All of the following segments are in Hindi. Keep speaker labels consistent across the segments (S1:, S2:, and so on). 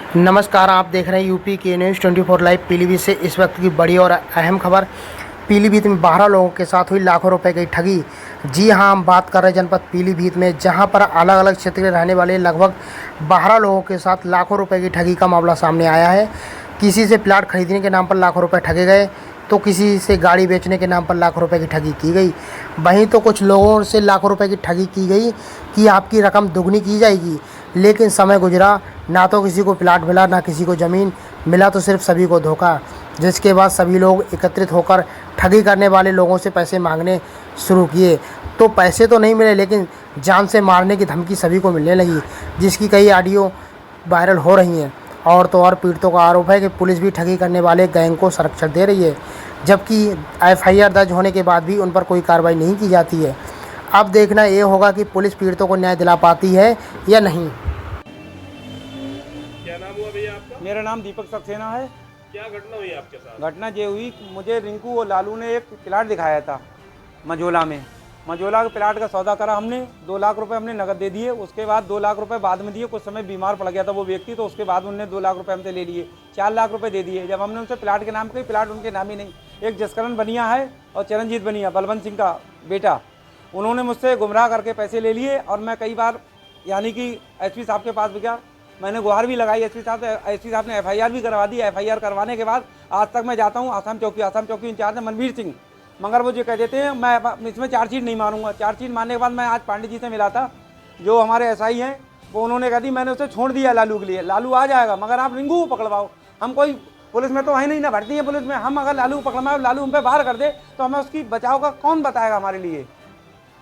S1: नमस्कार, आप देख रहे हैं यूपी के न्यूज़ 24 लाइव पीलीभीत से। इस वक्त की बड़ी और अहम खबर। पीलीभीत में 12 लोगों के साथ हुई लाखों रुपए की ठगी। जी हां, हम बात कर रहे हैं जनपद पीलीभीत में, जहां पर अलग अलग क्षेत्र के रहने वाले लगभग 12 लोगों के साथ लाखों रुपए की ठगी का मामला सामने आया है। किसी से प्लाट खरीदने के नाम पर लाखों रुपए ठगे गए, तो किसी से गाड़ी बेचने के नाम पर लाखों रुपए की ठगी की गई। वहीं तो कुछ लोगों से लाखों रुपए की ठगी की गई कि आपकी रकम दुगनी की जाएगी, लेकिन समय गुजरा, ना तो किसी को प्लाट मिला, ना किसी को ज़मीन मिला, तो सिर्फ सभी को धोखा। जिसके बाद सभी लोग एकत्रित होकर ठगी करने वाले लोगों से पैसे मांगने शुरू किए। तो पैसे तो नहीं मिले, लेकिन जान से मारने की धमकी सभी को मिलने लगी, जिसकी कई ऑडियो वायरल हो रही हैं। और तो और पीड़ितों का आरोप है कि पुलिस भी ठगी करने वाले गैंग को संरक्षण दे रही है, जबकि एफआईआर दर्ज होने के बाद भी उन पर कोई कार्रवाई नहीं की जाती है। अब देखना ये होगा कि पुलिस पीड़ितों को न्याय दिला पाती है या नहीं।
S2: क्या नाम हुआ भैया आपका?
S3: मेरा नाम दीपक सक्सेना है।
S2: क्या घटना हुई आपके साथ?
S3: घटना ये हुई, मुझे रिंकू और लालू ने एक प्लाट दिखाया था मझोला में। मझोला के प्लाट का सौदा करा हमने, 2 लाख रुपए हमने नकद दे दिए। उसके बाद 2 लाख रुपए बाद में दिए। कुछ समय बीमार पड़ गया था वो व्यक्ति, तो उसके बाद उन्होंने 2 लाख रुपए हमसे ले लिए, 4 लाख रुपए दे दिए। जब हमने उनसे प्लाट के नाम पे, प्लाट उनके नाम ही नहीं, एक जसकरण बनिया है और चरणजीत बनिया, बलवंत सिंह का बेटा, उन्होंने मुझसे गुमराह करके पैसे ले लिए। और मैं कई बार यानी कि एसपी साहब के पास भी गया, मैंने गुहार भी लगाई एसपी साहब ने एफआईआर भी करवा दी। एफआईआर करवाने के बाद आज तक मैं जाता हूँ आसाम चौकी इंचार्ज है मनवीर सिंह, मगर वो जो कह देते हैं मैं इसमें चार्जशीट नहीं मारूंगा। चार्जशीट मारने के बाद मैं आज पांडे जी से मिला था, जो हमारे एसआई हैं, वो उन्होंने कह दी मैंने उसे छोड़ दिया लालू के लिए, लालू आ जाएगा, मगर आप रिंकू को पकड़वाओ। हम कोई पुलिस में तो है नहीं ना, भर्ती है पुलिस में। हम अगर लालू को पकड़वाए, लालू हम पे बाहर कर दे, तो हमें उसकी बचाव का कौन बताएगा हमारे लिए।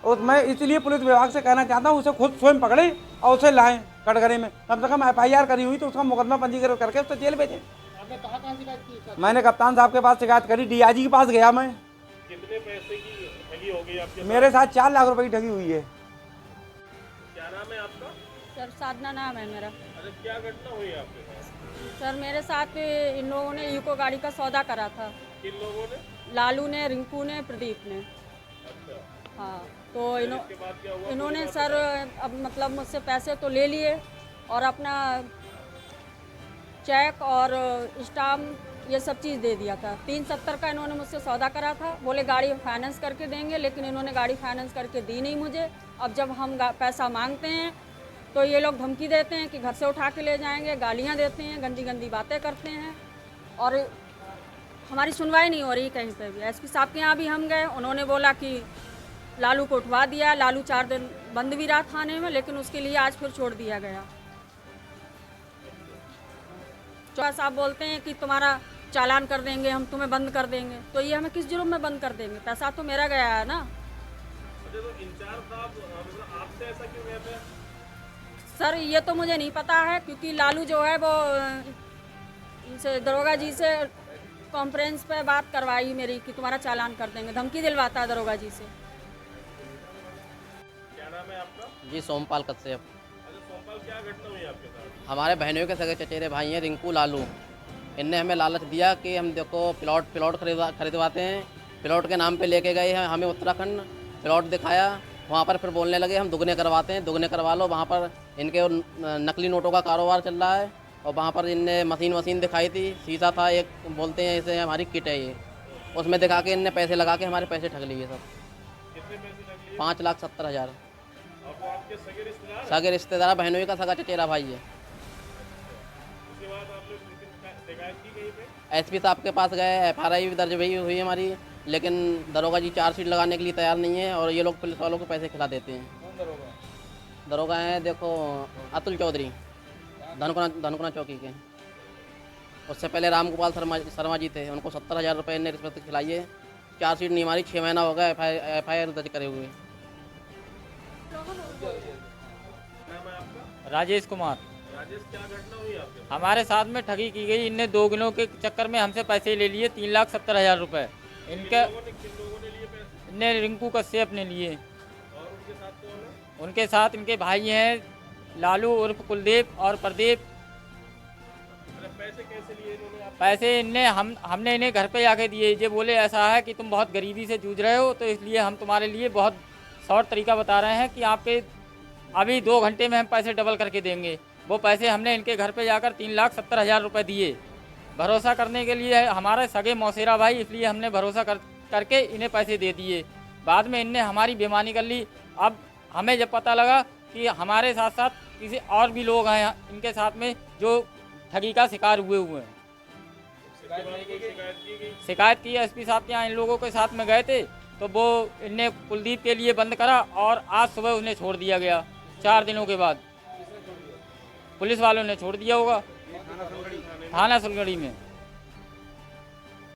S3: और मैं इसलिए पुलिस विभाग से कहना चाहता हूँ, उसे खुद स्वयं पकड़े और उसे लाएं कटघरे में। कम से कम एफआईआर करी हुई तो उसका मुकदमा पंजीकृत करके उससे जेल भेजें।
S2: आपने कहाँ शिकायत की?
S3: मैंने कप्तान साहब के पास शिकायत करी, डीआईजी के पास गया मैं।
S2: कितने पैसे की ठगी हो गई आपके साथ?
S3: मेरे साथ 4 लाख रुपए की ठगी हुई है।
S2: क्या नाम है आपका?
S4: सर साधना नाम है मेरा।
S2: अरे क्या घटना हुई आपके साथ?
S4: सर मेरे साथ इन लोगों ने यूको गाड़ी का सौदा करा था।
S2: किन लोगों ने?
S4: लालू ने, रिंकू ने, प्रदीप ने।
S2: अच्छा,
S4: हाँ, तो
S2: इसके बाद क्या हुआ?
S4: इन्होंने सर अब मतलब मुझसे पैसे तो ले लिए और अपना चेक और स्टाम्प ये सब चीज़ दे दिया था। 370 का इन्होंने मुझसे सौदा करा था। बोले गाड़ी फाइनेंस करके देंगे, लेकिन इन्होंने गाड़ी फाइनेंस करके दी नहीं मुझे। अब जब हम पैसा मांगते हैं तो ये लोग धमकी देते हैं कि घर से उठा के ले जाएंगे, गालियां देते हैं, गंदी गंदी बातें करते हैं, और हमारी सुनवाई नहीं हो रही कहीं पे भी। एसपी साहब के यहाँ भी हम गए, उन्होंने बोला कि लालू को उठवा दिया। लालू 4 दिन बंद भी रहा थाने में, लेकिन उसके लिए आज फिर छोड़ दिया गया। चौहान साहब बोलते हैं कि तुम्हारा चालान कर देंगे, हम तुम्हें बंद कर देंगे। तो ये हमें किस जुर्म में बंद कर देंगे? पैसा तो मेरा गया है ना।
S2: अच्छा, तो इंचार्ज साहब मतलब आपसे ऐसा क्यों कहते हैं?
S4: सर ये तो मुझे नहीं पता है, क्योंकि लालू जो है वो इनसे, दरोगा जी से कॉन्फ्रेंस पे बात करवाई मेरी कि तुम्हारा चालान कर देंगे, धमकी दिलवाता है दरोगा जी से।
S2: क्या नाम है आपका?
S5: जी सोमपाल कश्यप।
S2: अच्छा सोमपाल, क्या घटना हुई आपके साथ?
S5: हमारे बहनों के सगे चचेरे भाई हैं रिंकू लालू। इनने हमें लालच दिया कि हम देखो प्लॉट खरीदवाते हैं। प्लॉट के नाम पे लेके गए हैं हमें उत्तराखंड, प्लॉट दिखाया, वहाँ पर फिर बोलने लगे हम दुगने करवाते हैं, दुगने करवा लो। वहाँ पर इनके नकली नोटों का कारोबार चल रहा है, और वहाँ पर इनने मशीन दिखाई थी, शीशा था एक, बोलते हैं इसे हमारी किट है ये, उसमें दिखा के इनने पैसे लगा के हमारे पैसे ठग लिए सब।
S2: कितने पैसे लग लिए?
S5: 5,70,000।
S2: और वो आपके सगे रिश्तेदार?
S5: सगे रिश्तेदार, बहनों का सगा चचेरा भाई है।
S2: उसके बाद आप लोग शिकायत की कहीं पे?
S5: एसपी साहब के पास गए, एफआईआर भी दर्ज हुई हमारी, लेकिन दरोगा जी चार्जशीट लगाने के लिए तैयार नहीं है, और ये लोग पुलिस वालों को पैसे खिला देते हैं।
S2: कौन दरोगा?
S5: दरोगा हैं देखो अतुल चौधरी, धनकुना चौकी के। उससे पहले रामगोपाल शर्मा जी थे, उनको 70,000 रुपये ने रिश्वत खिलाई है। चार्जशीट नहीं हमारी, 6 महीना हो गया एफआईआर दर्ज करे हुए।
S2: नाम है आपका?
S6: राजेश कुमार।
S2: राजेश, क्या घटना हुई आपके साथ?
S6: हमारे साथ में ठगी की गई। इनने 2 गिनों के चक्कर में हमसे पैसे ले लिए, 3,70,000 रुपये।
S2: किन
S6: इनके
S2: लोगों ने लिए पैसे?
S6: इनने रिंकू कश्यप ने लिए।
S2: और उनके साथ कौन है?
S6: उनके साथ इनके भाई हैं लालू उर्फ कुलदीप और प्रदीप।
S2: अरे पैसे कैसे लिए इन्होंने आप?
S6: पैसे इनने हमने इन्हें घर पे आके दिए। ये बोले ऐसा है कि तुम बहुत गरीबी से जूझ रहे हो, तो इसलिए हम तुम्हारे लिए बहुत शॉर्ट तरीका बता रहे हैं कि आपके अभी 2 घंटे में हम पैसे डबल करके देंगे। वो पैसे हमने इनके घर पे जाकर 3,70,000 रुपये दिए भरोसा करने के लिए। हमारे सगे मौसेरा भाई, इसलिए हमने भरोसा करके इन्हें पैसे दे दिए। बाद में इनने हमारी बेईमानी कर ली। अब हमें जब पता लगा कि हमारे साथ साथ किसी और भी लोग हैं इनके साथ में जो ठगी का शिकार हुए हैं। शिकायत की एसपी साहब के यहाँ इन लोगों के साथ में गए थे, तो वो इनने कुलदीप के लिए बंद करा और आज सुबह उन्हें छोड़ दिया गया 4 दिनों के बाद। पुलिस वालों ने छोड़ दिया होगा थाना सुलगड़ी में।